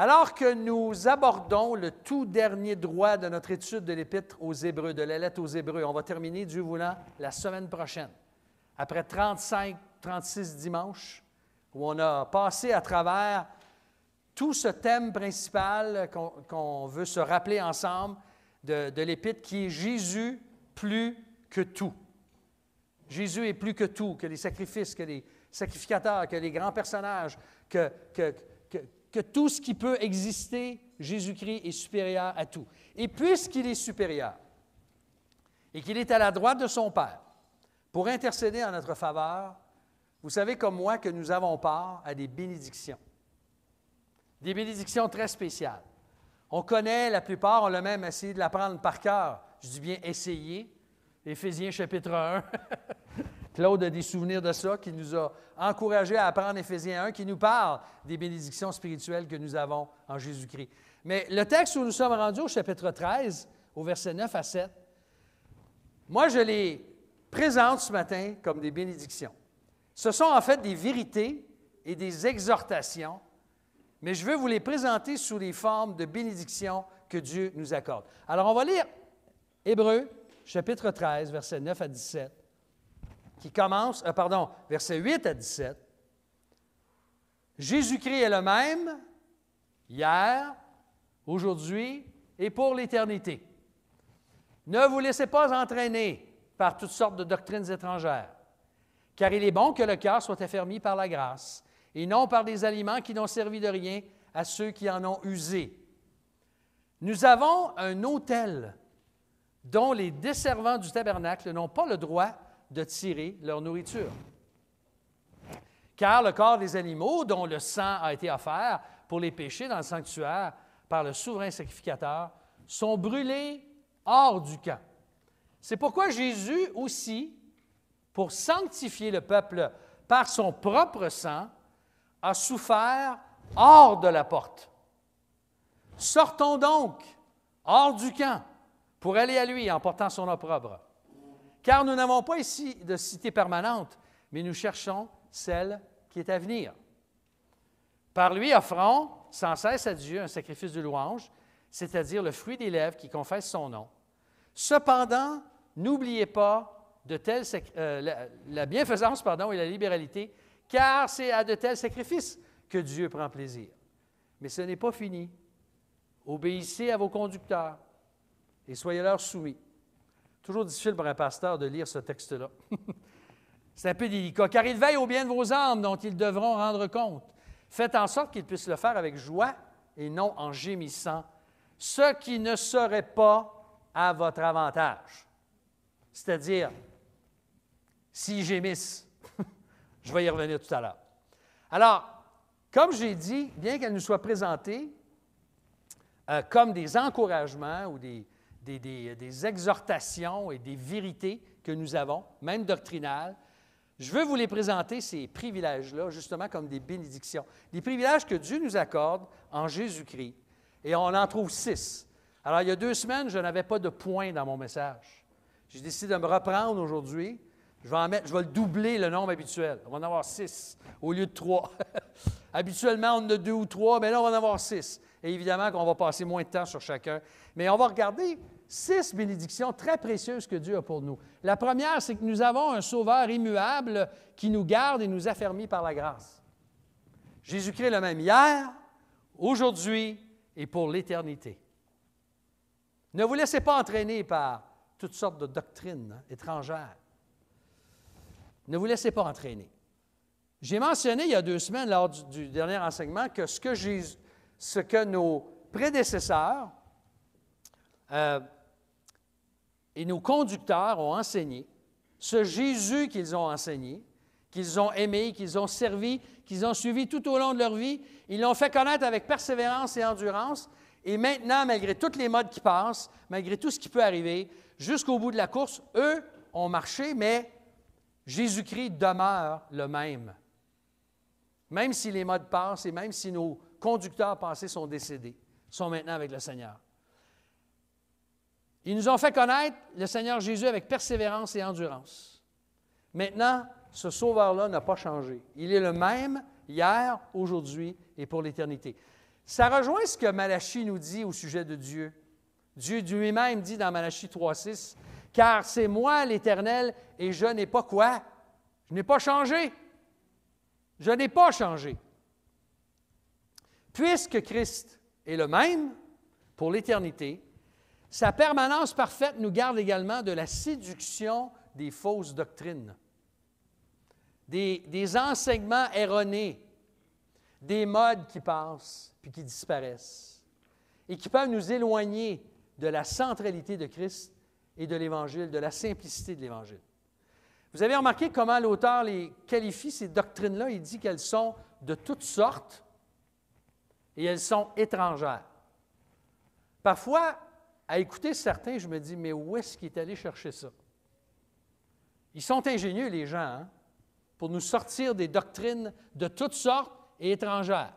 Alors que nous abordons le tout dernier droit de notre étude de l'Épître aux Hébreux, de la lettre aux Hébreux, on va terminer, Dieu voulant, la semaine prochaine. Après 36 dimanches, où on a passé à travers tout ce thème principal qu'on veut se rappeler ensemble de l'Épître, qui est Jésus plus que tout. Jésus est plus que tout, que les sacrifices, que les sacrificateurs, que les grands personnages, que tout ce qui peut exister, Jésus-Christ est supérieur à tout. Et puisqu'il est supérieur et qu'il est à la droite de son Père pour intercéder en notre faveur, vous savez comme moi que nous avons part à des bénédictions. Des bénédictions très spéciales. On connaît la plupart, on l'a même essayé de l'apprendre par cœur. Je dis bien essayer. Éphésiens chapitre 1. Claude a des souvenirs de ça, qui nous a encouragés à apprendre Éphésiens 1, qui nous parle des bénédictions spirituelles que nous avons en Jésus-Christ. Mais le texte où nous sommes rendus, au chapitre 13, au verset 9 à 7, moi, je les présente ce matin comme des bénédictions. Ce sont en fait des vérités et des exhortations, mais je veux vous les présenter sous les formes de bénédictions que Dieu nous accorde. Alors, on va lire Hébreux, chapitre 13, versets 9 à 17. Qui commence, versets 8 à 17. Jésus-Christ est le même hier, aujourd'hui et pour l'éternité. Ne vous laissez pas entraîner par toutes sortes de doctrines étrangères, car il est bon que le cœur soit affermi par la grâce, et non par des aliments qui n'ont servi de rien à ceux qui en ont usé. Nous avons un autel dont les desservants du tabernacle n'ont pas le droit de tirer leur nourriture. Car le corps des animaux, dont le sang a été offert pour les péchés dans le sanctuaire par le souverain sacrificateur, sont brûlés hors du camp. C'est pourquoi Jésus aussi, pour sanctifier le peuple par son propre sang, a souffert hors de la porte. Sortons donc hors du camp pour aller à lui en portant son opprobre. Car nous n'avons pas ici de cité permanente, mais nous cherchons celle qui est à venir. Par lui, offrons sans cesse à Dieu un sacrifice de louange, c'est-à-dire le fruit des lèvres qui confesse son nom. Cependant, n'oubliez pas la bienfaisance et la libéralité, car c'est à de tels sacrifices que Dieu prend plaisir. Mais ce n'est pas fini. Obéissez à vos conducteurs et soyez-leur soumis. Toujours difficile pour un pasteur de lire ce texte-là. C'est un peu délicat. Car ils veillent au bien de vos âmes dont ils devront rendre compte. Faites en sorte qu'ils puissent le faire avec joie et non en gémissant, ce qui ne serait pas à votre avantage. C'est-à-dire, s'ils gémissent, je vais y revenir tout à l'heure. Alors, comme j'ai dit, bien qu'elle nous soit présentée comme des encouragements ou des exhortations et des vérités que nous avons, même doctrinales, je veux vous les présenter, ces privilèges-là, justement comme des bénédictions. Des privilèges que Dieu nous accorde en Jésus-Christ. Et on en trouve 6. Alors, il y a 2 semaines, je n'avais pas de point dans mon message. J'ai décidé de me reprendre aujourd'hui. Je vais le doubler le nombre habituel. On va en avoir 6 au lieu de 3. Habituellement, on en a 2 ou 3, mais là, on va en avoir 6. Et évidemment qu'on va passer moins de temps sur chacun. Mais on va regarder 6 bénédictions très précieuses que Dieu a pour nous. La première, c'est que nous avons un Sauveur immuable qui nous garde et nous affermit par la grâce. Jésus-Christ est le même hier, aujourd'hui et pour l'éternité. Ne vous laissez pas entraîner par toutes sortes de doctrines étrangères. Ne vous laissez pas entraîner. J'ai mentionné il y a 2 semaines, lors du dernier enseignement, que ce que nos prédécesseurs et nos conducteurs ont enseigné, ce Jésus qu'ils ont enseigné, qu'ils ont aimé, qu'ils ont servi, qu'ils ont suivi tout au long de leur vie, ils l'ont fait connaître avec persévérance et endurance, et maintenant, malgré toutes les modes qui passent, malgré tout ce qui peut arriver, jusqu'au bout de la course, eux ont marché, mais Jésus-Christ demeure le même. Même si les modes passent et même si nos conducteurs passés sont décédés, sont maintenant avec le Seigneur. Ils nous ont fait connaître le Seigneur Jésus avec persévérance et endurance. Maintenant, ce Sauveur-là n'a pas changé. Il est le même hier, aujourd'hui et pour l'éternité. Ça rejoint ce que Malachie nous dit au sujet de Dieu. Dieu lui-même dit dans Malachie 3,6, « Car c'est moi l'Éternel, et je n'ai pas quoi? Je n'ai pas changé. Je n'ai pas changé. » Puisque Christ est le même pour l'éternité, sa permanence parfaite nous garde également de la séduction des fausses doctrines, des enseignements erronés, des modes qui passent puis qui disparaissent et qui peuvent nous éloigner de la centralité de Christ et de l'Évangile, de la simplicité de l'Évangile. Vous avez remarqué comment l'auteur les qualifie, ces doctrines-là. Il dit qu'elles sont de toutes sortes et elles sont étrangères. Parfois, à écouter certains, je me dis, mais où est-ce qu'il est allé chercher ça? Ils sont ingénieux, les gens, hein, pour nous sortir des doctrines de toutes sortes et étrangères.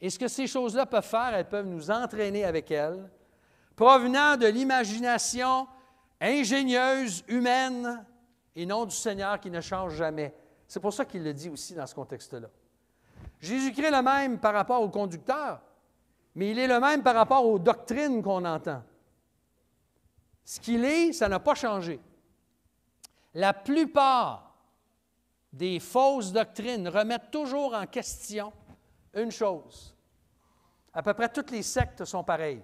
Et ce que ces choses-là peuvent faire, elles peuvent nous entraîner avec elles, provenant de l'imagination ingénieuse, humaine, et non du Seigneur qui ne change jamais. C'est pour ça qu'il le dit aussi dans ce contexte-là. Jésus-Christ est le même par rapport au conducteur, mais il est le même par rapport aux doctrines qu'on entend. Ce qu'il est, ça n'a pas changé. La plupart des fausses doctrines remettent toujours en question une chose. À peu près toutes les sectes sont pareilles.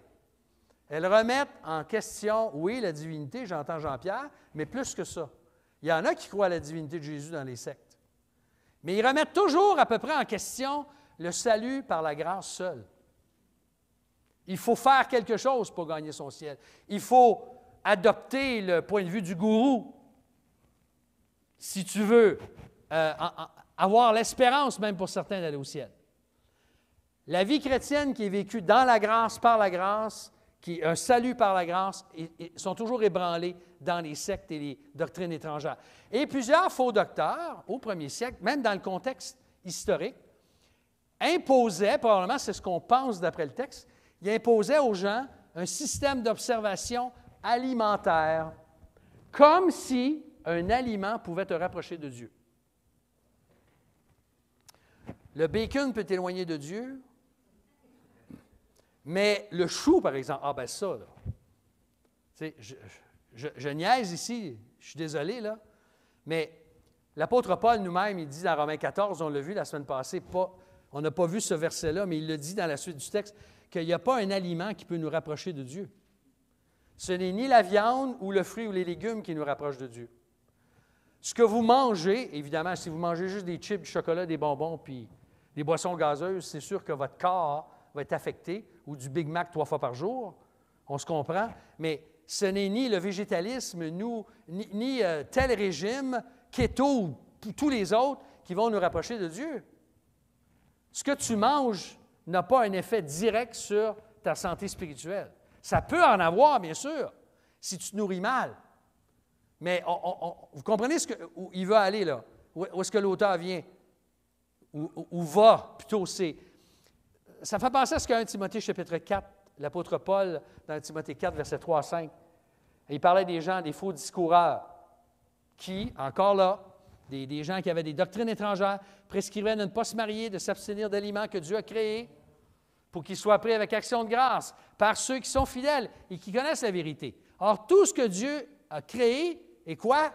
Elles remettent en question, oui, la divinité, j'entends Jean-Pierre, mais plus que ça. Il y en a qui croient à la divinité de Jésus dans les sectes. Mais ils remettent toujours à peu près en question le salut par la grâce seule. Il faut faire quelque chose pour gagner son ciel. Il faut adopter le point de vue du gourou si tu veux avoir l'espérance, même pour certains, d'aller au ciel. La vie chrétienne qui est vécue dans la grâce, par la grâce, qui est un salut par la grâce, sont toujours ébranlés dans les sectes et les doctrines étrangères. Et plusieurs faux docteurs, au premier siècle, même dans le contexte historique, imposaient, probablement c'est ce qu'on pense d'après le texte, ils imposaient aux gens un système d'observation alimentaire, comme si un aliment pouvait te rapprocher de Dieu. Le bacon peut t'éloigner de Dieu, mais le chou, par exemple, ah ben ça, là, tu sais, je niaise ici, je suis désolé, là, mais l'apôtre Paul nous-mêmes, il dit dans Romains 14, on l'a vu la semaine passée, on n'a pas vu ce verset-là, mais il le dit dans la suite du texte, qu'il n'y a pas un aliment qui peut nous rapprocher de Dieu. Ce n'est ni la viande ou le fruit ou les légumes qui nous rapprochent de Dieu. Ce que vous mangez, évidemment, si vous mangez juste des chips, du chocolat, des bonbons, puis des boissons gazeuses, c'est sûr que votre corps va être affecté, ou du Big Mac 3 fois par jour, on se comprend, mais ce n'est ni le végétalisme, ni tel régime, keto ou tous les autres qui vont nous rapprocher de Dieu. Ce que tu manges n'a pas un effet direct sur ta santé spirituelle. Ça peut en avoir, bien sûr, si tu te nourris mal. Mais vous comprenez où il veut aller, là? Où est-ce que l'auteur vient? Où va, plutôt, ça fait penser à ce qu'à 1 Timothée chapitre 4, l'apôtre Paul, dans Timothée 4, versets 3 à 5, il parlait des gens, des faux discoureurs, qui, encore là, des gens qui avaient des doctrines étrangères, prescrivaient de ne pas se marier, de s'abstenir d'aliments que Dieu a créés, pour qu'ils soient pris avec action de grâce par ceux qui sont fidèles et qui connaissent la vérité. Or, tout ce que Dieu a créé est quoi?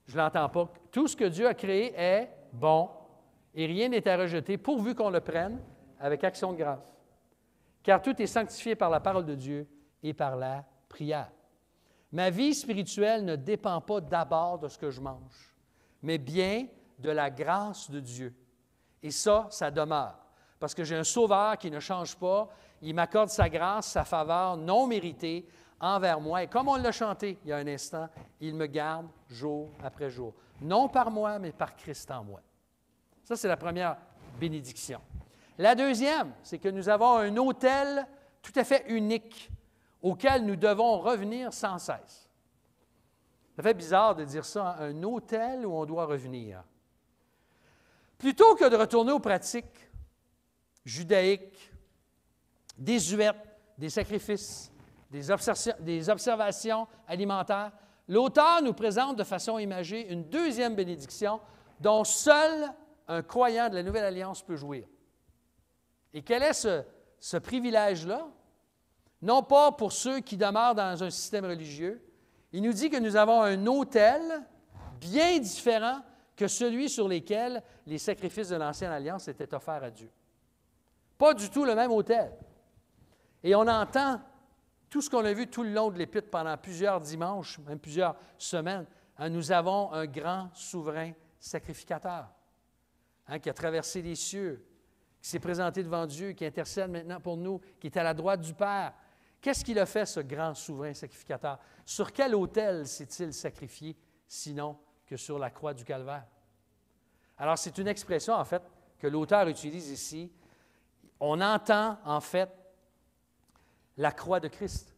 Je ne l'entends pas. Tout ce que Dieu a créé est bon et rien n'est à rejeter pourvu qu'on le prenne avec action de grâce. Car tout est sanctifié par la parole de Dieu et par la prière. Ma vie spirituelle ne dépend pas d'abord de ce que je mange, mais bien de la grâce de Dieu. Et ça demeure. Parce que j'ai un Sauveur qui ne change pas. Il m'accorde sa grâce, sa faveur non méritée envers moi. Et comme on l'a chanté il y a un instant, il me garde jour après jour. Non par moi, mais par Christ en moi. Ça, c'est la première bénédiction. La deuxième, c'est que nous avons un autel tout à fait unique auquel nous devons revenir sans cesse. Ça fait bizarre de dire ça, hein? Un autel où on doit revenir. Plutôt que de retourner aux pratiques judaïques, désuètes, des sacrifices, des observations alimentaires, l'auteur nous présente de façon imagée une deuxième bénédiction dont seule un croyant de la Nouvelle Alliance peut jouir. Et quel est ce privilège-là? Non pas pour ceux qui demeurent dans un système religieux. Il nous dit que nous avons un autel bien différent que celui sur lequel les sacrifices de l'Ancienne Alliance étaient offerts à Dieu. Pas du tout le même autel. Et on entend tout ce qu'on a vu tout le long de l'Épître pendant plusieurs dimanches, même plusieurs semaines. Nous avons un grand souverain sacrificateur qui a traversé les cieux, qui s'est présenté devant Dieu, qui intercède maintenant pour nous, qui est à la droite du Père. Qu'est-ce qu'il a fait, ce grand souverain sacrificateur? Sur quel autel s'est-il sacrifié, sinon que sur la croix du Calvaire? Alors, c'est une expression, en fait, que l'auteur utilise ici. On entend, en fait, la croix de Christ,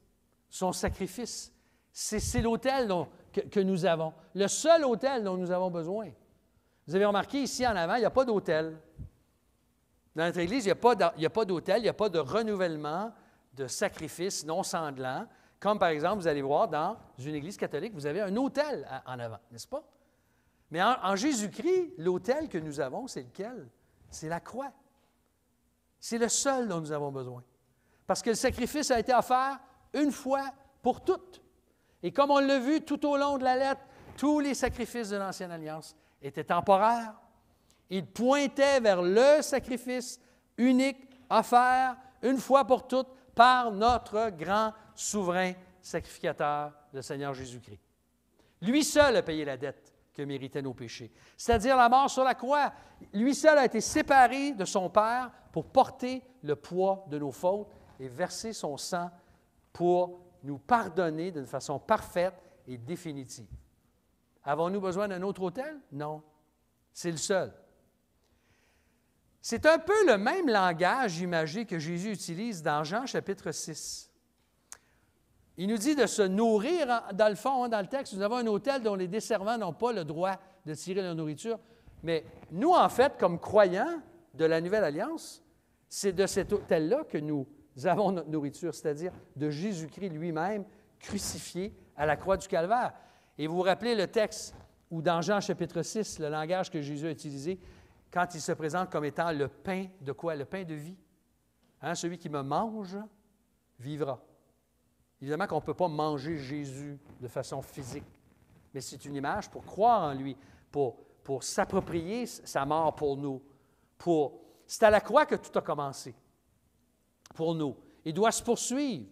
son sacrifice. C'est l'autel que nous avons, le seul autel dont nous avons besoin. Vous avez remarqué ici en avant, il n'y a pas d'autel. Dans notre Église, il n'y a pas d'autel, il n'y a pas de renouvellement de sacrifices non sanglants, comme par exemple, vous allez voir dans une Église catholique, vous avez un autel en avant, n'est-ce pas? Mais en Jésus-Christ, l'autel que nous avons, c'est lequel? C'est la croix. C'est le seul dont nous avons besoin. Parce que le sacrifice a été offert une fois pour toutes. Et comme on l'a vu tout au long de la lettre, tous les sacrifices de l'Ancienne Alliance étaient temporaires. Ils pointaient vers le sacrifice unique offert une fois pour toutes par notre grand souverain sacrificateur, le Seigneur Jésus-Christ. Lui seul a payé la dette que méritaient nos péchés, c'est-à-dire la mort sur la croix. Lui seul a été séparé de son Père pour porter le poids de nos fautes et verser son sang pour nous pardonner d'une façon parfaite et définitive. Avons-nous besoin d'un autre autel? Non. C'est le seul. C'est un peu le même langage imagé que Jésus utilise dans Jean chapitre 6. Il nous dit de se nourrir, dans le fond, dans le texte, nous avons un autel dont les desservants n'ont pas le droit de tirer leur nourriture. Mais nous, en fait, comme croyants de la Nouvelle Alliance, c'est de cet autel-là que nous avons notre nourriture, c'est-à-dire de Jésus-Christ lui-même crucifié à la croix du Calvaire. Et vous vous rappelez le texte où, dans Jean chapitre 6, le langage que Jésus a utilisé, quand il se présente comme étant le pain de quoi? Le pain de vie. Celui qui me mange vivra. Évidemment qu'on ne peut pas manger Jésus de façon physique, mais c'est une image pour croire en lui, pour s'approprier sa mort pour nous. C'est à la croix que tout a commencé pour nous. Il doit se poursuivre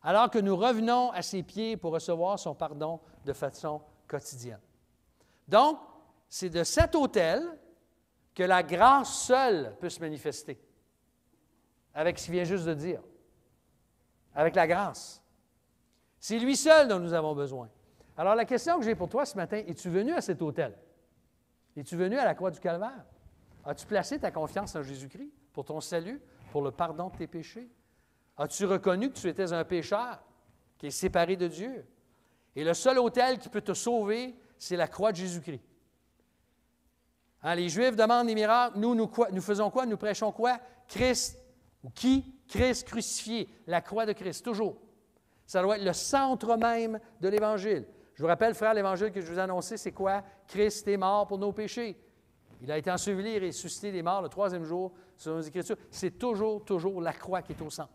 alors que nous revenons à ses pieds pour recevoir son pardon de façon quotidienne. Donc, c'est de cet autel que la grâce seule peut se manifester, avec ce qu'il vient juste de dire, avec la grâce. C'est lui seul dont nous avons besoin. Alors, la question que j'ai pour toi ce matin, es-tu venu à cet autel? Es-tu venu à la croix du Calvaire? As-tu placé ta confiance en Jésus-Christ pour ton salut, pour le pardon de tes péchés? As-tu reconnu que tu étais un pécheur qui est séparé de Dieu? Et le seul autel qui peut te sauver, c'est la croix de Jésus-Christ. Les Juifs demandent des miracles. Nous faisons quoi? Nous prêchons quoi? Christ. Ou qui? Christ crucifié. La croix de Christ, toujours. Ça doit être le centre même de l'Évangile. Je vous rappelle, frère, l'Évangile que je vous ai annoncé, c'est quoi? Christ est mort pour nos péchés. Il a été enseveli et ressuscité des morts le troisième jour, selon les Écritures. C'est toujours la croix qui est au centre.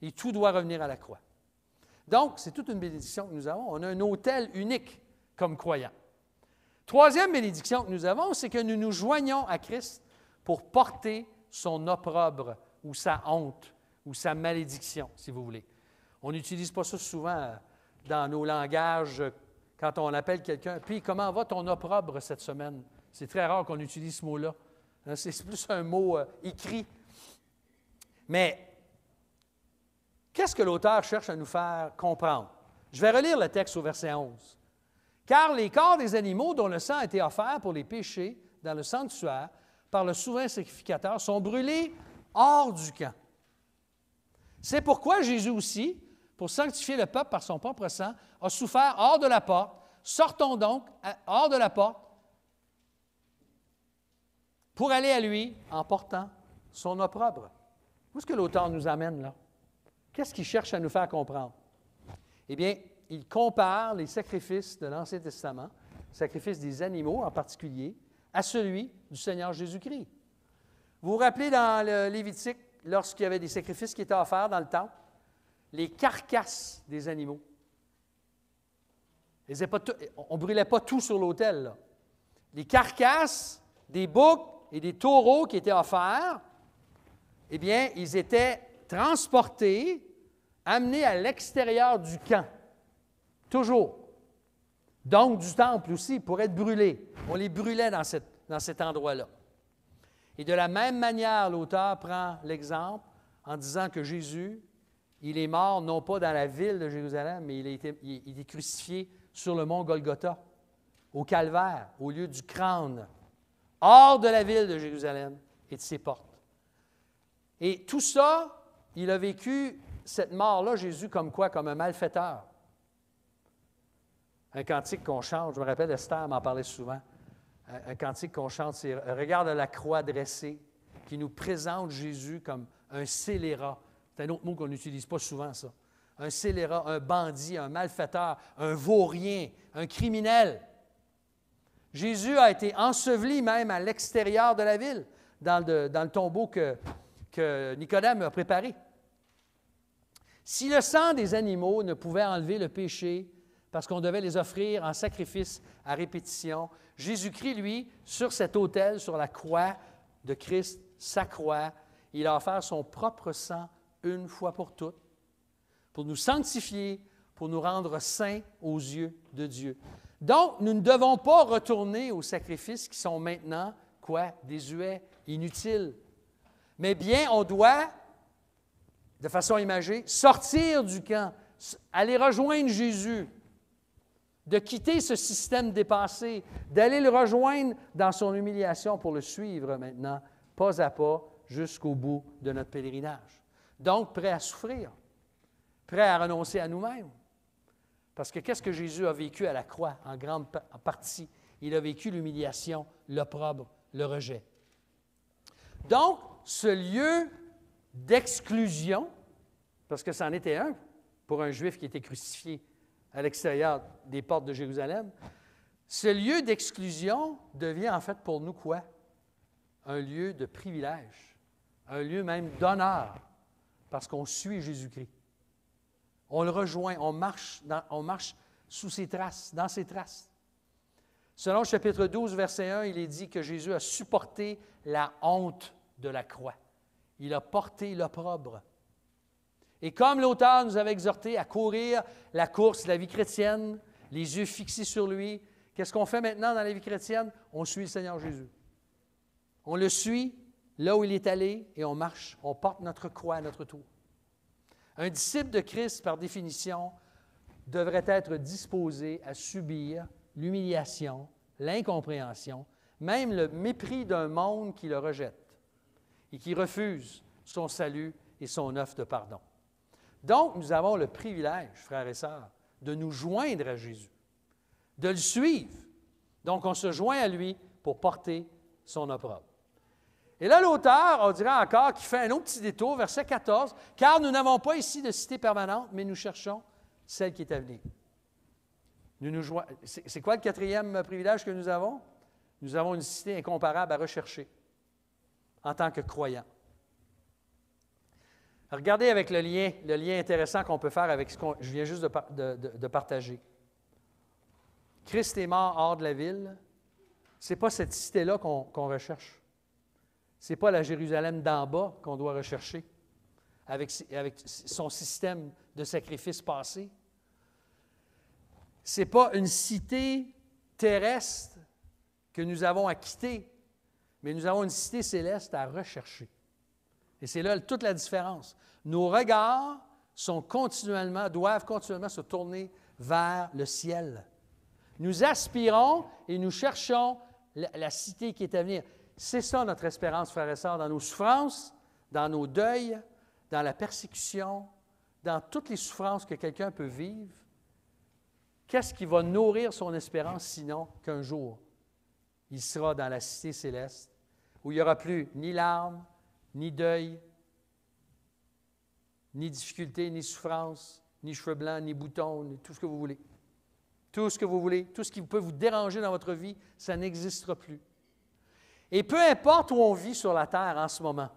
Et tout doit revenir à la croix. Donc, c'est toute une bénédiction que nous avons. On a un autel unique comme croyants. Troisième bénédiction que nous avons, c'est que nous nous joignons à Christ pour porter son opprobre ou sa honte ou sa malédiction, si vous voulez. On n'utilise pas ça souvent dans nos langages quand on appelle quelqu'un. Puis, comment va ton opprobre cette semaine? C'est très rare qu'on utilise ce mot-là. C'est plus un mot écrit. Mais, qu'est-ce que l'auteur cherche à nous faire comprendre? Je vais relire le texte au verset 11. « Car les corps des animaux dont le sang a été offert pour les péchés dans le sanctuaire par le souverain sacrificateur sont brûlés hors du camp. C'est pourquoi Jésus aussi, pour sanctifier le peuple par son propre sang, a souffert hors de la porte. Sortons donc hors de la porte pour aller à lui en portant son opprobre. » Où est-ce que l'auteur nous amène là? Qu'est-ce qu'il cherche à nous faire comprendre? Eh bien, il compare les sacrifices de l'Ancien Testament, sacrifices des animaux en particulier, à celui du Seigneur Jésus-Christ. Vous vous rappelez dans le Lévitique, lorsqu'il y avait des sacrifices qui étaient offerts dans le temple, les carcasses des animaux. On ne brûlait pas tout sur l'autel, là. Les carcasses des boucs et des taureaux qui étaient offerts, eh bien, ils étaient transportés, amenés à l'extérieur du camp. Toujours. Donc, du temple aussi, pour être brûlés. On les brûlait dans cet endroit-là. Et de la même manière, l'auteur prend l'exemple en disant que Jésus, il est mort non pas dans la ville de Jérusalem, mais il est crucifié sur le mont Golgotha, au calvaire, au lieu du crâne, hors de la ville de Jérusalem et de ses portes. Et tout ça, il a vécu cette mort-là, Jésus, comme quoi? Comme un malfaiteur. Un cantique qu'on chante, je me rappelle, Esther m'en parlait souvent. Un cantique qu'on chante, c'est « Regarde la croix dressée » qui nous présente Jésus comme un scélérat. C'est un autre mot qu'on n'utilise pas souvent, ça. Un scélérat, un bandit, un malfaiteur, un vaurien, un criminel. Jésus a été enseveli même à l'extérieur de la ville, dans le tombeau que Nicodème a préparé. Si le sang des animaux ne pouvait enlever le péché, parce qu'on devait les offrir en sacrifice à répétition, Jésus-Christ, lui, sur cet autel, sur la croix de Christ, sa croix, il a offert son propre sang une fois pour toutes, pour nous sanctifier, pour nous rendre saints aux yeux de Dieu. Donc, nous ne devons pas retourner aux sacrifices qui sont maintenant, quoi? Désuets, inutiles. Mais bien, on doit, de façon imagée, sortir du camp, aller rejoindre Jésus, de quitter ce système dépassé, d'aller le rejoindre dans son humiliation pour le suivre maintenant, pas à pas, jusqu'au bout de notre pèlerinage. Donc, prêt à souffrir, prêt à renoncer à nous-mêmes. Parce que qu'est-ce que Jésus a vécu à la croix, en grande partie? Il a vécu l'humiliation, l'opprobre, le rejet. Donc, ce lieu d'exclusion, parce que c'en était un pour un Juif qui était crucifié à l'extérieur des portes de Jérusalem, ce lieu d'exclusion devient en fait pour nous quoi? Un lieu de privilège, un lieu même d'honneur, parce qu'on suit Jésus-Christ. On le rejoint, on marche sous ses traces, dans ses traces. Selon le chapitre 12, verset 1, il est dit que Jésus a supporté la honte de la croix. Il a porté l'opprobre. Et comme l'auteur nous avait exhortés à courir la course de la vie chrétienne, les yeux fixés sur lui, qu'est-ce qu'on fait maintenant dans la vie chrétienne? On suit le Seigneur Jésus. On le suit là où il est allé et on marche, on porte notre croix à notre tour. Un disciple de Christ, par définition, devrait être disposé à subir l'humiliation, l'incompréhension, même le mépris d'un monde qui le rejette et qui refuse son salut et son offre de pardon. Donc, nous avons le privilège, frères et sœurs, de nous joindre à Jésus, de le suivre. Donc, on se joint à lui pour porter son opprobre. Et là, l'auteur, on dirait encore, qu'il fait un autre petit détour, verset 14, « Car nous n'avons pas ici de cité permanente, mais nous cherchons celle qui est à venir. » C'est quoi le quatrième privilège que nous avons? Nous avons une cité incomparable à rechercher en tant que croyants. Regardez avec le lien intéressant qu'on peut faire avec ce que je viens juste de partager. Christ est mort hors de la ville. Ce n'est pas cette cité-là qu'on recherche. Ce n'est pas la Jérusalem d'en bas qu'on doit rechercher avec son système de sacrifice passé. Ce n'est pas une cité terrestre que nous avons à quitter, mais nous avons une cité céleste à rechercher. Et c'est là toute la différence. Nos regards doivent continuellement se tourner vers le ciel. Nous aspirons et nous cherchons la cité qui est à venir. C'est ça notre espérance, frères et sœurs, dans nos souffrances, dans nos deuils, dans la persécution, dans toutes les souffrances que quelqu'un peut vivre. Qu'est-ce qui va nourrir son espérance sinon qu'un jour, il sera dans la cité céleste où il n'y aura plus ni larmes, ni deuil, ni difficulté, ni souffrance, ni cheveux blancs, ni boutons, ni tout ce que vous voulez. Tout ce que vous voulez, tout ce qui peut vous déranger dans votre vie, ça n'existera plus. Et peu importe où on vit sur la terre en ce moment.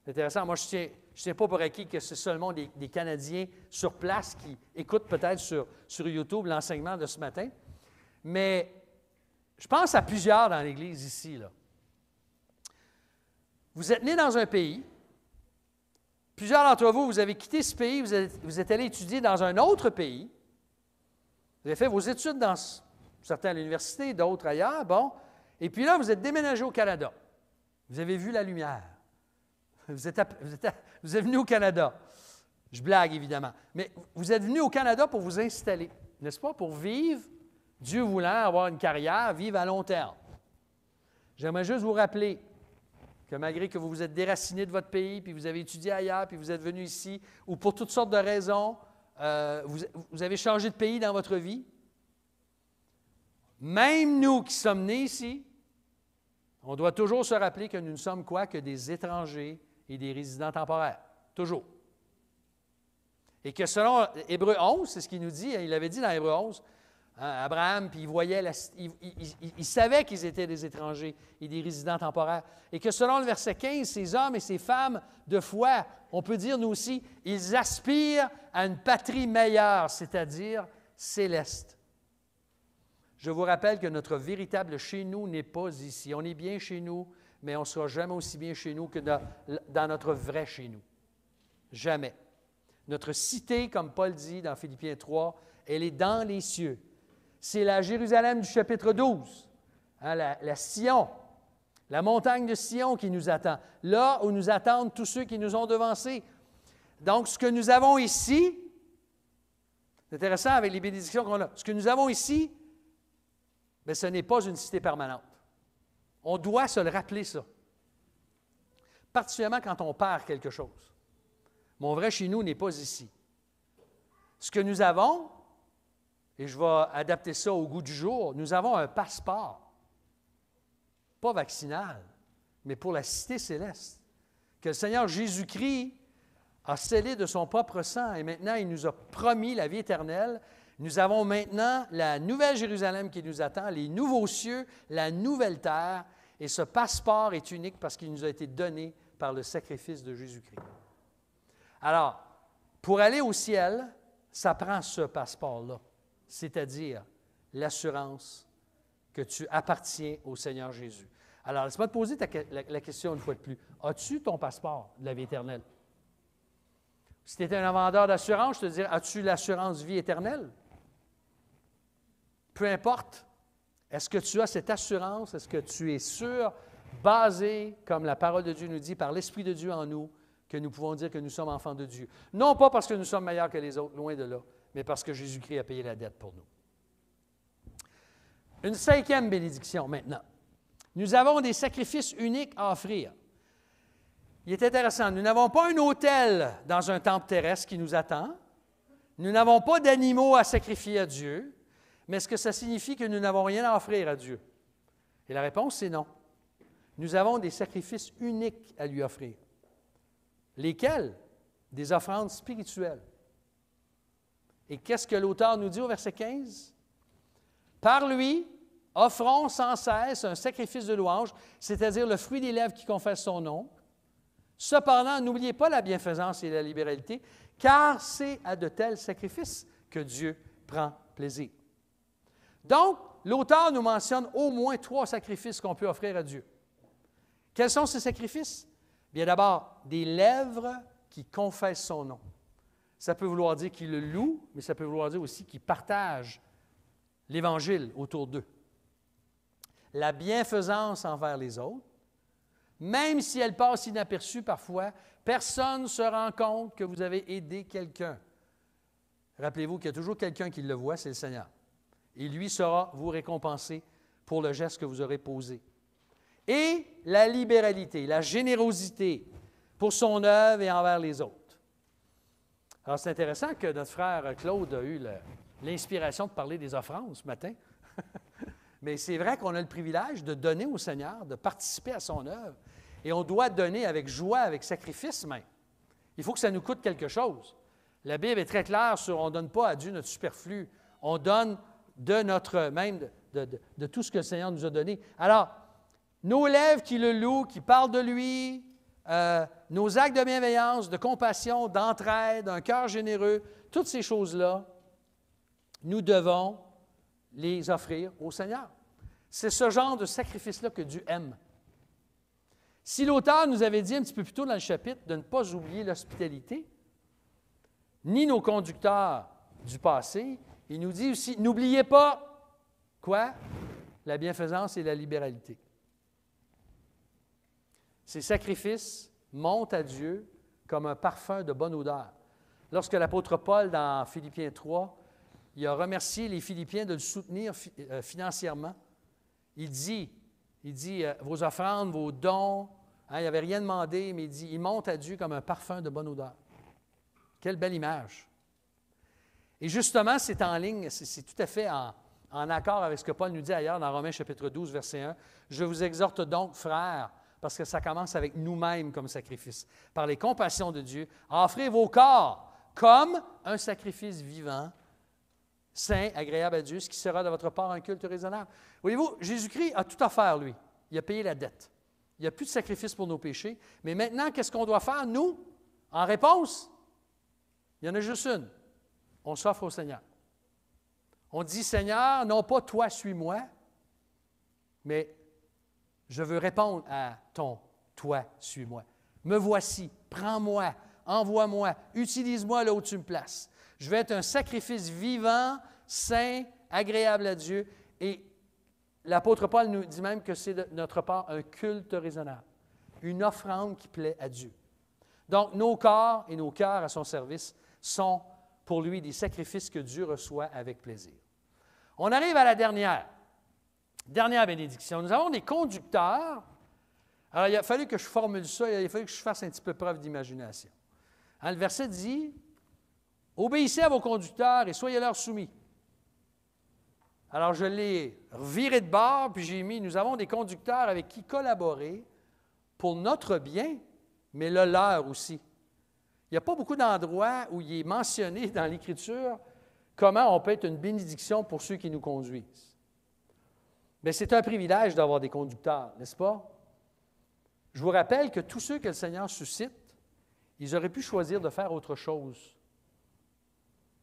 C'est intéressant. Moi, je ne tiens pas pour acquis que c'est seulement des Canadiens sur place qui écoutent peut-être sur YouTube l'enseignement de ce matin. Mais je pense à plusieurs dans l'Église ici, là. Vous êtes nés dans un pays. Plusieurs d'entre vous, vous avez quitté ce pays, vous êtes allés étudier dans un autre pays. Vous avez fait vos études dans certains à l'université, d'autres ailleurs. Bon. Et puis là, vous êtes déménagé au Canada. Vous avez vu la lumière. Vous êtes venu au Canada. Je blague, évidemment. Mais vous êtes venu au Canada pour vous installer, n'est-ce pas? Pour vivre, Dieu voulant, avoir une carrière, vivre à long terme. J'aimerais juste vous rappeler que malgré que vous vous êtes déraciné de votre pays, puis vous avez étudié ailleurs, puis vous êtes venu ici, ou pour toutes sortes de raisons, vous avez changé de pays dans votre vie, même nous qui sommes nés ici, on doit toujours se rappeler que nous ne sommes quoi que des étrangers et des résidents temporaires. Toujours. Et que selon Hébreux 11, c'est ce qu'il nous dit, il avait dit dans Hébreux 11, Abraham, puis il voyait, il savait qu'ils étaient des étrangers et des résidents temporaires. Et que selon le verset 15, ces hommes et ces femmes de foi, on peut dire nous aussi, ils aspirent à une patrie meilleure, c'est-à-dire céleste. Je vous rappelle que notre véritable chez nous n'est pas ici. On est bien chez nous, mais on ne sera jamais aussi bien chez nous que dans notre vrai chez nous. Jamais. Notre cité, comme Paul dit dans Philippiens 3, elle est dans les cieux. C'est la Jérusalem du chapitre 12, hein, la Sion, la montagne de Sion qui nous attend, là où nous attendent tous ceux qui nous ont devancés. Donc, ce que nous avons ici, c'est intéressant avec les bénédictions qu'on a, ce que nous avons ici, mais ce n'est pas une cité permanente. On doit se le rappeler, ça. Particulièrement quand on perd quelque chose. Mon vrai chez nous n'est pas ici. Ce que nous avons, et je vais adapter ça au goût du jour, nous avons un passeport, pas vaccinal, mais pour la cité céleste, que le Seigneur Jésus-Christ a scellé de son propre sang, et maintenant il nous a promis la vie éternelle. Nous avons maintenant la nouvelle Jérusalem qui nous attend, les nouveaux cieux, la nouvelle terre, et ce passeport est unique parce qu'il nous a été donné par le sacrifice de Jésus-Christ. Alors, pour aller au ciel, ça prend ce passeport-là, c'est-à-dire l'assurance que tu appartiens au Seigneur Jésus. Alors, laisse-moi te poser la question une fois de plus. As-tu ton passeport de la vie éternelle? Si tu étais un vendeur d'assurance, je te dirais, as-tu l'assurance vie éternelle? Peu importe, est-ce que tu as cette assurance? Est-ce que tu es sûr, basé, comme la parole de Dieu nous dit, par l'Esprit de Dieu en nous, que nous pouvons dire que nous sommes enfants de Dieu? Non pas parce que nous sommes meilleurs que les autres, loin de là, mais parce que Jésus-Christ a payé la dette pour nous. Une cinquième bénédiction maintenant. Nous avons des sacrifices uniques à offrir. Il est intéressant, nous n'avons pas un autel dans un temple terrestre qui nous attend. Nous n'avons pas d'animaux à sacrifier à Dieu. Mais est-ce que ça signifie que nous n'avons rien à offrir à Dieu? Et la réponse, c'est non. Nous avons des sacrifices uniques à lui offrir. Lesquels? Des offrandes spirituelles. Et qu'est-ce que l'auteur nous dit au verset 15? Par lui, offrons sans cesse un sacrifice de louange, c'est-à-dire le fruit des lèvres qui confesse son nom. Cependant, n'oubliez pas la bienfaisance et la libéralité, car c'est à de tels sacrifices que Dieu prend plaisir. Donc, l'auteur nous mentionne au moins 3 sacrifices qu'on peut offrir à Dieu. Quels sont ces sacrifices? Bien d'abord, des lèvres qui confessent son nom. Ça peut vouloir dire qu'ils le louent, mais ça peut vouloir dire aussi qu'ils partagent l'Évangile autour d'eux. La bienfaisance envers les autres, même si elle passe inaperçue parfois, personne ne se rend compte que vous avez aidé quelqu'un. Rappelez-vous qu'il y a toujours quelqu'un qui le voit, c'est le Seigneur. Et lui saura vous récompenser pour le geste que vous aurez posé. Et la libéralité, la générosité pour son œuvre et envers les autres. Alors, c'est intéressant que notre frère Claude a eu l'inspiration de parler des offrandes ce matin. Mais c'est vrai qu'on a le privilège de donner au Seigneur, de participer à son œuvre. Et on doit donner avec joie, avec sacrifice même. Il faut que ça nous coûte quelque chose. La Bible est très claire sur on ne donne pas à Dieu notre superflu. On donne de notre même, de tout ce que le Seigneur nous a donné. Alors, nos lèvres qui le louent, qui parlent de lui, nos actes de bienveillance, de compassion, d'entraide, un cœur généreux, toutes ces choses-là, nous devons les offrir au Seigneur. C'est ce genre de sacrifice-là que Dieu aime. Si l'auteur nous avait dit un petit peu plus tôt dans le chapitre de ne pas oublier l'hospitalité, ni nos conducteurs du passé, il nous dit aussi, n'oubliez pas, quoi? La bienfaisance et la libéralité. Ces sacrifices montent à Dieu comme un parfum de bonne odeur. Lorsque l'apôtre Paul, dans Philippiens 3, il a remercié les Philippiens de le soutenir financièrement, il dit vos offrandes, vos dons, hein, il n'avait rien demandé, mais il dit, il monte à Dieu comme un parfum de bonne odeur. Quelle belle image! Et justement, c'est en ligne, c'est tout à fait en accord avec ce que Paul nous dit ailleurs dans Romains chapitre 12, verset 1. « Je vous exhorte donc, frères, parce que ça commence avec nous-mêmes comme sacrifice, par les compassions de Dieu, à offrir vos corps comme un sacrifice vivant, saint, agréable à Dieu, ce qui sera de votre part un culte raisonnable. » Voyez-vous, Jésus-Christ a tout à faire, lui. Il a payé la dette. Il n'y a plus de sacrifice pour nos péchés. Mais maintenant, qu'est-ce qu'on doit faire, nous? En réponse, il y en a juste une. On s'offre au Seigneur. On dit, Seigneur, non pas toi, suis-moi, mais je veux répondre à ton toi, suis-moi. Me voici, prends-moi, envoie-moi, utilise-moi là où tu me places. Je vais être un sacrifice vivant, saint, agréable à Dieu. Et l'apôtre Paul nous dit même que c'est de notre part un culte raisonnable, une offrande qui plaît à Dieu. Donc, nos corps et nos cœurs à son service sont pour lui des sacrifices que Dieu reçoit avec plaisir. On arrive à la dernière bénédiction. Nous avons des conducteurs. Alors, il a fallu que je formule ça, il a fallu que je fasse un petit peu preuve d'imagination. Hein, le verset dit, « Obéissez à vos conducteurs et soyez-leur soumis. » Alors, je l'ai reviré de bord, puis j'ai mis, nous avons des conducteurs avec qui collaborer pour notre bien, mais le leur aussi. Il n'y a pas beaucoup d'endroits où il est mentionné dans l'Écriture comment on peut être une bénédiction pour ceux qui nous conduisent. Mais c'est un privilège d'avoir des conducteurs, n'est-ce pas? Je vous rappelle que tous ceux que le Seigneur suscite, ils auraient pu choisir de faire autre chose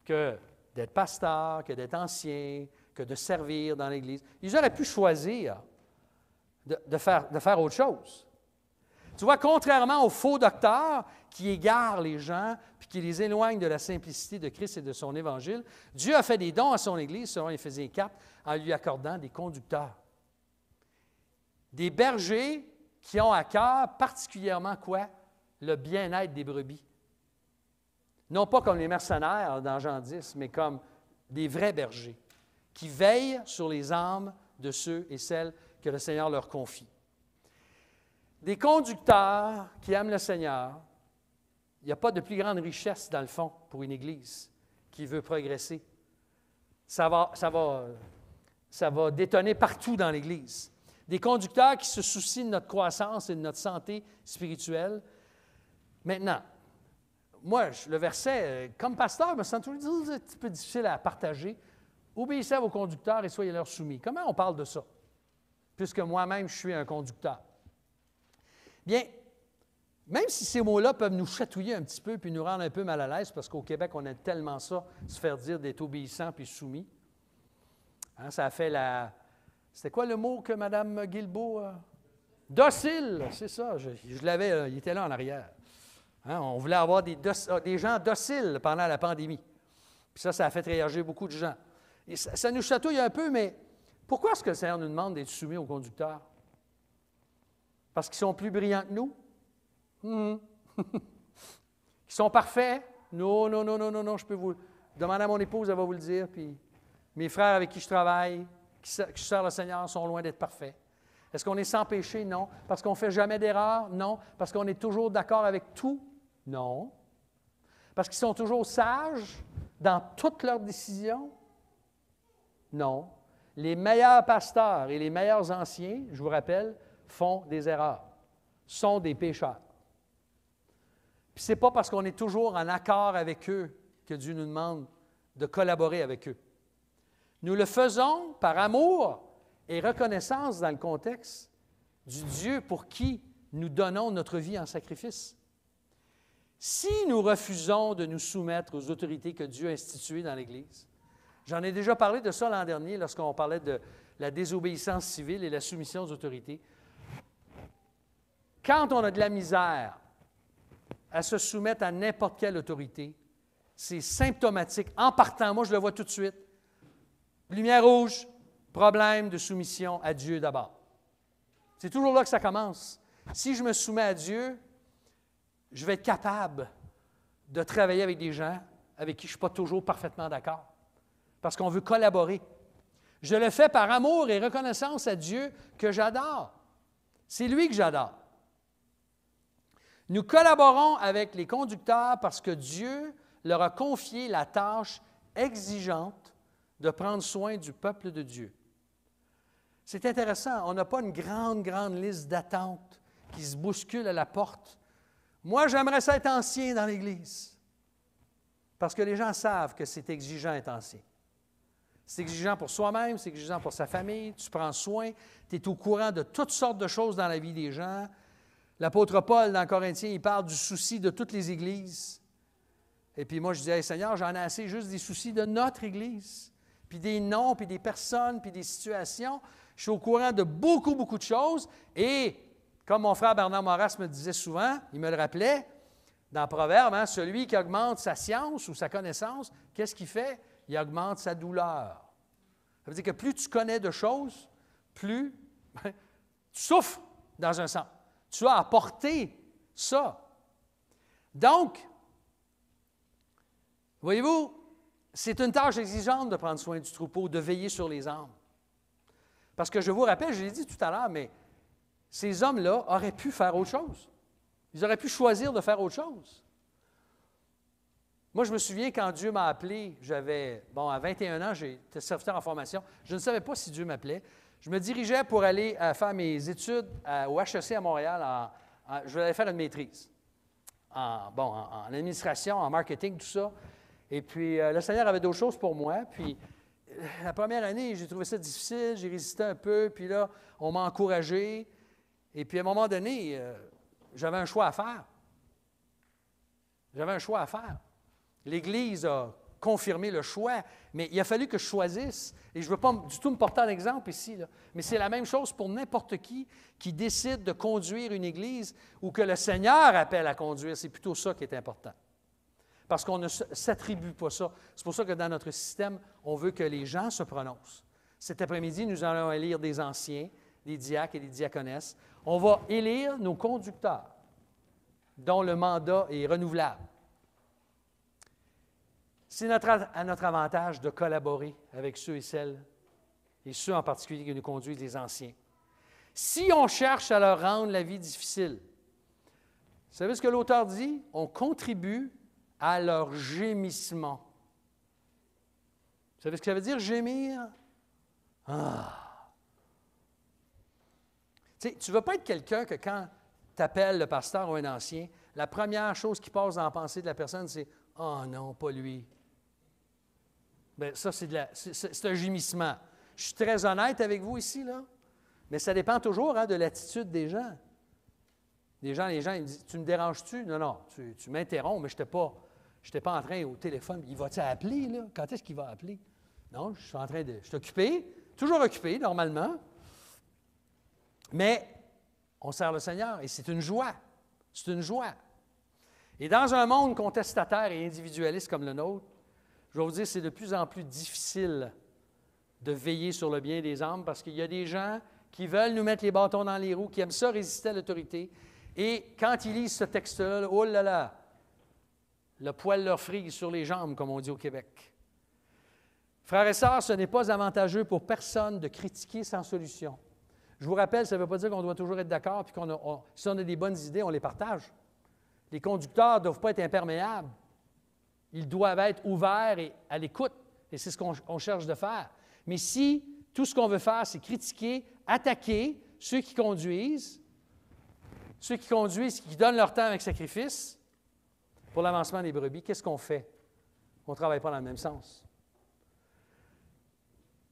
que d'être pasteur, que d'être ancien, que de servir dans l'Église. Ils auraient pu choisir de faire autre chose. Tu vois, contrairement aux faux docteurs qui égarent les gens puis qui les éloignent de la simplicité de Christ et de son Évangile, Dieu a fait des dons à son Église, selon Éphésiens 4, en lui accordant des conducteurs. Des bergers qui ont à cœur particulièrement quoi? Le bien-être des brebis. Non pas comme les mercenaires dans Jean 10, mais comme des vrais bergers qui veillent sur les âmes de ceux et celles que le Seigneur leur confie. Des conducteurs qui aiment le Seigneur, il n'y a pas de plus grande richesse, dans le fond, pour une Église qui veut progresser. Ça va détonner partout dans l'Église. Des conducteurs qui se soucient de notre croissance et de notre santé spirituelle. Maintenant, moi, le verset, comme pasteur, je me sens toujours un petit peu difficile à partager. Obéissez à vos conducteurs et soyez-leur soumis. Comment on parle de ça? Puisque moi-même, je suis un conducteur. Bien, même si ces mots-là peuvent nous chatouiller un petit peu puis nous rendre un peu mal à l'aise, parce qu'au Québec, on aime tellement ça, se faire dire d'être obéissant puis soumis. Hein, ça a fait la... C'était quoi le mot que Mme Guilbeault... Docile, c'est ça. Je l'avais, il était là en arrière. Hein, on voulait avoir des gens dociles pendant la pandémie. Puis ça a fait réagir beaucoup de gens. Et ça nous chatouille un peu, mais pourquoi est-ce que le Seigneur nous demande d'être soumis aux conducteurs? Parce qu'ils sont plus brillants que nous? Ils sont parfaits? Non, je peux vous... Demandez à mon épouse, elle va vous le dire, puis mes frères avec qui je travaille, qui servent le Seigneur, sont loin d'être parfaits. Est-ce qu'on est sans péché? Non. Parce qu'on ne fait jamais d'erreur? Non. Parce qu'on est toujours d'accord avec tout? Non. Parce qu'ils sont toujours sages dans toutes leurs décisions? Non. Les meilleurs pasteurs et les meilleurs anciens, je vous rappelle, font des erreurs, sont des pécheurs. Puis ce n'est pas parce qu'on est toujours en accord avec eux que Dieu nous demande de collaborer avec eux. Nous le faisons par amour et reconnaissance dans le contexte du Dieu pour qui nous donnons notre vie en sacrifice. Si nous refusons de nous soumettre aux autorités que Dieu a instituées dans l'Église, j'en ai déjà parlé de ça l'an dernier lorsqu'on parlait de la désobéissance civile et la soumission aux autorités. Quand on a de la misère à se soumettre à n'importe quelle autorité, c'est symptomatique. En partant, moi je le vois tout de suite. Lumière rouge, problème de soumission à Dieu d'abord. C'est toujours là que ça commence. Si je me soumets à Dieu, je vais être capable de travailler avec des gens avec qui je ne suis pas toujours parfaitement d'accord, parce qu'on veut collaborer. Je le fais par amour et reconnaissance à Dieu que j'adore. C'est lui que j'adore. Nous collaborons avec les conducteurs parce que Dieu leur a confié la tâche exigeante de prendre soin du peuple de Dieu. C'est intéressant, on n'a pas une grande liste d'attente qui se bouscule à la porte. Moi, j'aimerais ça être ancien dans l'Église, parce que les gens savent que c'est exigeant être ancien. C'est exigeant pour soi-même, c'est exigeant pour sa famille, tu prends soin, tu es au courant de toutes sortes de choses dans la vie des gens. L'apôtre Paul, dans Corinthiens, il parle du souci de toutes les églises. Et puis moi, je disais, hey, Seigneur, j'en ai assez juste des soucis de notre Église, puis des noms, puis des personnes, puis des situations. Je suis au courant de beaucoup de choses. Et comme mon frère Bernard Maurras me disait souvent, il me le rappelait, dans Proverbe, hein, celui qui augmente sa science ou sa connaissance, qu'est-ce qu'il fait? Il augmente sa douleur. Ça veut dire que plus tu connais de choses, plus tu souffres dans un sens. Tu as apporté ça. Donc, voyez-vous, c'est une tâche exigeante de prendre soin du troupeau, de veiller sur les âmes. Parce que je vous rappelle, je l'ai dit tout à l'heure, mais ces hommes-là auraient pu faire autre chose. Ils auraient pu choisir de faire autre chose. Moi, je me souviens quand Dieu m'a appelé, à 21 ans, j'étais serviteur en formation. Je ne savais pas si Dieu m'appelait. Je me dirigeais pour aller faire mes études au HEC à Montréal. Je voulais aller faire une maîtrise en administration, en marketing, tout ça. Et puis, le Seigneur avait d'autres choses pour moi. Puis, la première année, j'ai trouvé ça difficile, j'ai résisté un peu. Puis là, on m'a encouragé. Et puis, à un moment donné, j'avais un choix à faire. L'Église a confirmé le choix, mais il a fallu que je choisisse. Et je ne veux pas du tout me porter en exemple ici, là, mais c'est la même chose pour n'importe qui décide de conduire une Église ou que le Seigneur appelle à conduire. C'est plutôt ça qui est important. Parce qu'on ne s'attribue pas ça. C'est pour ça que dans notre système, on veut que les gens se prononcent. Cet après-midi, nous allons élire des anciens, des diacres et des diaconesses. On va élire nos conducteurs, dont le mandat est renouvelable. C'est à notre avantage de collaborer avec ceux et celles, et ceux en particulier qui nous conduisent, les anciens. Si on cherche à leur rendre la vie difficile, vous savez ce que l'auteur dit? On contribue à leur gémissement. Vous savez ce que ça veut dire, gémir? Ah! Tu sais, tu ne veux pas être quelqu'un que quand tu appelles le pasteur ou un ancien, la première chose qui passe dans la pensée de la personne, c'est « Oh non, pas lui ». Bien, ça, c'est un gémissement. Je suis très honnête avec vous ici, là, mais ça dépend toujours de l'attitude des gens. Les gens, ils me disent « Tu me déranges-tu? » Non, tu m'interromps, mais je n'étais pas en train au téléphone. Il va-tu appeler, là? Quand est-ce qu'il va appeler? Non, je suis occupé, toujours occupé, normalement. Mais on sert le Seigneur et c'est une joie. C'est une joie. Et dans un monde contestataire et individualiste comme le nôtre, je vais vous dire, c'est de plus en plus difficile de veiller sur le bien des âmes parce qu'il y a des gens qui veulent nous mettre les bâtons dans les roues, qui aiment ça résister à l'autorité. Et quand ils lisent ce texte-là, oh là là, le poil leur frise sur les jambes, comme on dit au Québec. Frères et sœurs, ce n'est pas avantageux pour personne de critiquer sans solution. Je vous rappelle, ça ne veut pas dire qu'on doit toujours être d'accord, puis si on a des bonnes idées, on les partage. Les conducteurs ne doivent pas être imperméables. Ils doivent être ouverts et à l'écoute, et c'est ce qu'on cherche de faire. Mais si tout ce qu'on veut faire, c'est critiquer, attaquer ceux qui conduisent, qui donnent leur temps avec sacrifice pour l'avancement des brebis, qu'est-ce qu'on fait? On ne travaille pas dans le même sens.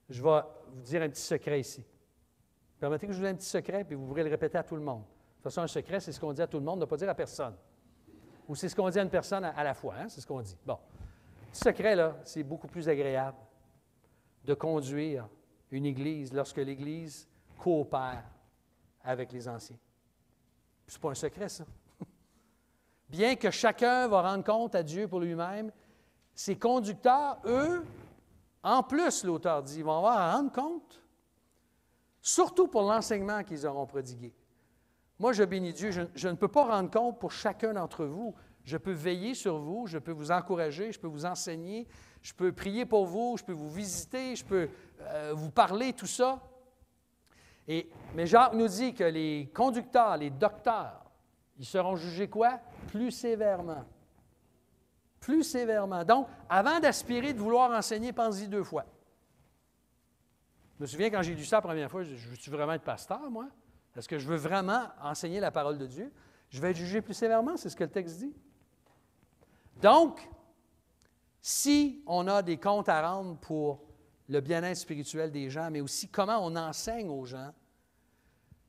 Je vais vous dire un petit secret ici. Permettez que je vous donne un petit secret, puis vous pourrez le répéter à tout le monde. De toute façon, un secret, c'est ce qu'on dit à tout le monde, ne pas dire à personne. Ou c'est ce qu'on dit à une personne à la fois, hein? C'est ce qu'on dit. Bon. Ce secret, là, c'est beaucoup plus agréable de conduire une Église lorsque l'Église coopère avec les anciens. Ce n'est pas un secret, ça. Bien que chacun va rendre compte à Dieu pour lui-même, ces conducteurs, eux, en plus, l'auteur dit, ils vont avoir à rendre compte, surtout pour l'enseignement qu'ils auront prodigué. Moi, je bénis Dieu, je ne peux pas rendre compte pour chacun d'entre vous. Je peux veiller sur vous, je peux vous encourager, je peux vous enseigner, je peux prier pour vous, je peux vous visiter, je peux vous parler, tout ça. Mais Jacques nous dit que les conducteurs, les docteurs, ils seront jugés quoi? Plus sévèrement. Plus sévèrement. Donc, avant d'aspirer, de vouloir enseigner, pense-y 2 fois. Je me souviens quand j'ai lu ça la première fois, je veux-tu vraiment être pasteur, moi? Est-ce que je veux vraiment enseigner la parole de Dieu? Je vais être jugé plus sévèrement, c'est ce que le texte dit. Donc, si on a des comptes à rendre pour le bien-être spirituel des gens, mais aussi comment on enseigne aux gens,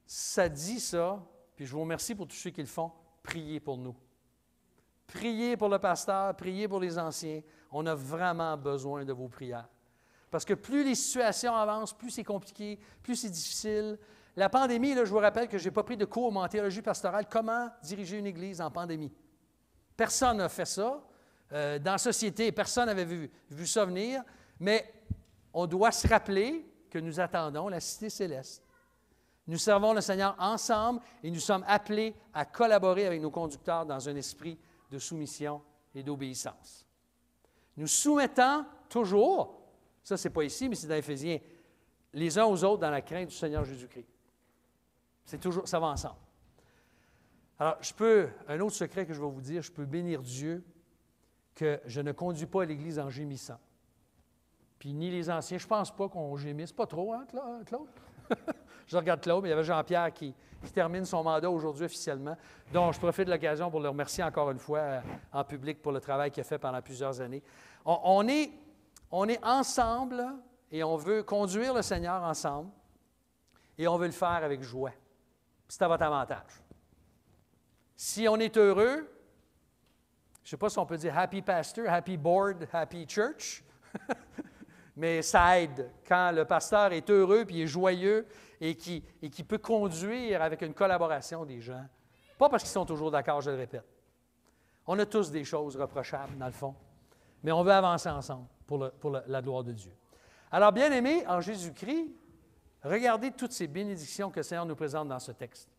ça dit ça, puis je vous remercie pour tous ceux qui le font, priez pour nous. Priez pour le pasteur, priez pour les anciens. On a vraiment besoin de vos prières. Parce que plus les situations avancent, plus c'est compliqué, plus c'est difficile. La pandémie, là, je vous rappelle que je n'ai pas pris de cours en théologie pastorale, comment diriger une Église en pandémie. Personne n'a fait ça. Dans la société, personne n'avait vu ça venir. Mais on doit se rappeler que nous attendons la cité céleste. Nous servons le Seigneur ensemble et nous sommes appelés à collaborer avec nos conducteurs dans un esprit de soumission et d'obéissance. Nous soumettons toujours, ça c'est pas ici, mais c'est dans Éphésiens, les uns aux autres dans la crainte du Seigneur Jésus-Christ. C'est toujours, ça va ensemble. Alors, un autre secret que je vais vous dire, je peux bénir Dieu que je ne conduis pas l'Église en gémissant. Puis ni les anciens, je ne pense pas qu'on gémisse, pas trop, hein, Claude? Je regarde Claude, mais il y avait Jean-Pierre qui termine son mandat aujourd'hui officiellement, dont je profite de l'occasion pour le remercier encore une fois en public pour le travail qu'il a fait pendant plusieurs années. On est ensemble et on veut conduire le Seigneur ensemble et on veut le faire avec joie. C'est à votre avantage. Si on est heureux, je ne sais pas si on peut dire happy pastor, happy board, happy church, mais ça aide quand le pasteur est heureux puis est joyeux et qui peut conduire avec une collaboration des gens. Pas parce qu'ils sont toujours d'accord, je le répète. On a tous des choses reprochables, dans le fond, mais on veut avancer ensemble pour la gloire de Dieu. Alors, bien-aimés, en Jésus-Christ, regardez toutes ces bénédictions que le Seigneur nous présente dans ce texte.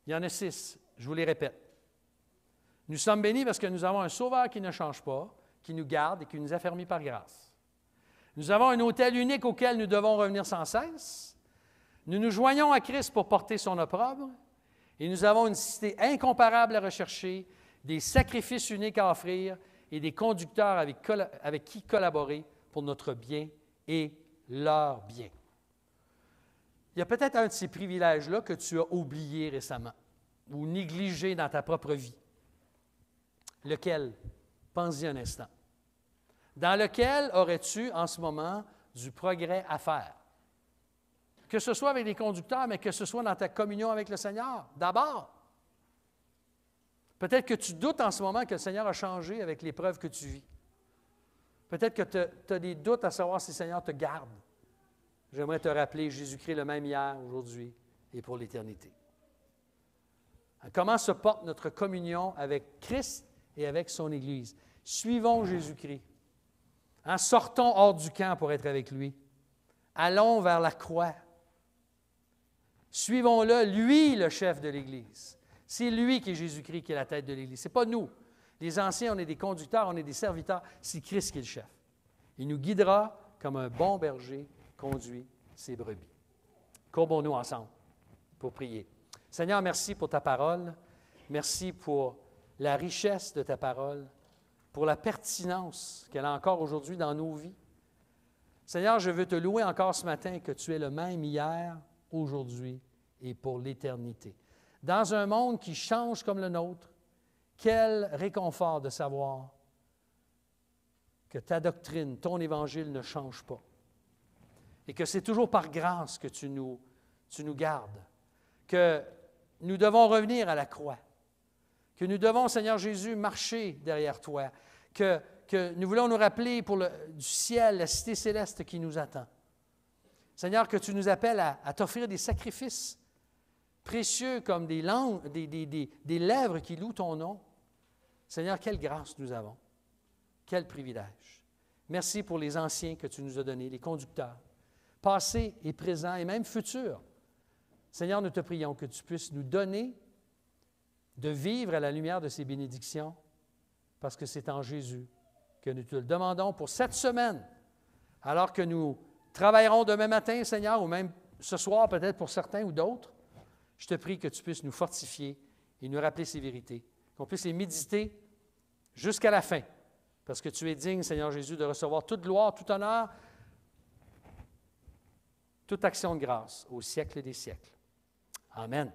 Il y en a 6, je vous les répète. Nous sommes bénis parce que nous avons un Sauveur qui ne change pas, qui nous garde et qui nous affermit par grâce. Nous avons un autel unique auquel nous devons revenir sans cesse. Nous nous joignons à Christ pour porter son opprobre. Et nous avons une cité incomparable à rechercher, des sacrifices uniques à offrir et des conducteurs avec qui collaborer pour notre bien et leur bien. Il y a peut-être un de ces privilèges-là que tu as oublié récemment ou négligé dans ta propre vie. Lequel? Pense-y un instant. Dans lequel aurais-tu en ce moment du progrès à faire? Que ce soit avec les conducteurs, mais que ce soit dans ta communion avec le Seigneur, d'abord. Peut-être que tu doutes en ce moment que le Seigneur a changé avec l'épreuve que tu vis. Peut-être que tu as des doutes à savoir si le Seigneur te garde. J'aimerais te rappeler, Jésus-Christ le même hier, aujourd'hui et pour l'éternité. Comment se porte notre communion avec Christ et avec son Église? Suivons Jésus-Christ. Sortons hors du camp pour être avec lui. Allons vers la croix. Suivons-le, lui, le chef de l'Église. C'est lui qui est Jésus-Christ, qui est la tête de l'Église. Ce n'est pas nous. Les anciens, on est des conducteurs, on est des serviteurs. C'est Christ qui est le chef. Il nous guidera comme un bon berger conduit ses brebis. Courbons-nous ensemble pour prier. Seigneur, merci pour ta parole. Merci pour la richesse de ta parole, pour la pertinence qu'elle a encore aujourd'hui dans nos vies. Seigneur, je veux te louer encore ce matin que tu es le même hier, aujourd'hui et pour l'éternité. Dans un monde qui change comme le nôtre, quel réconfort de savoir que ta doctrine, ton évangile ne change pas. et que c'est toujours par grâce que tu nous gardes, que nous devons revenir à la croix, que nous devons, Seigneur Jésus, marcher derrière toi, que nous voulons nous rappeler du ciel, la cité céleste qui nous attend. Seigneur, que tu nous appelles à t'offrir des sacrifices précieux comme des lèvres qui louent ton nom. Seigneur, quelle grâce nous avons, quel privilège. Merci pour les anciens que tu nous as donnés, les conducteurs, passés et présents et même futurs. Seigneur, nous te prions que tu puisses nous donner de vivre à la lumière de ces bénédictions, parce que c'est en Jésus que nous te le demandons pour cette semaine, alors que nous travaillerons demain matin, Seigneur, ou même ce soir peut-être pour certains ou d'autres. Je te prie que tu puisses nous fortifier et nous rappeler ces vérités, qu'on puisse les méditer jusqu'à la fin, parce que tu es digne, Seigneur Jésus, de recevoir toute gloire, tout honneur, toute action de grâce au siècle des siècles. Amen.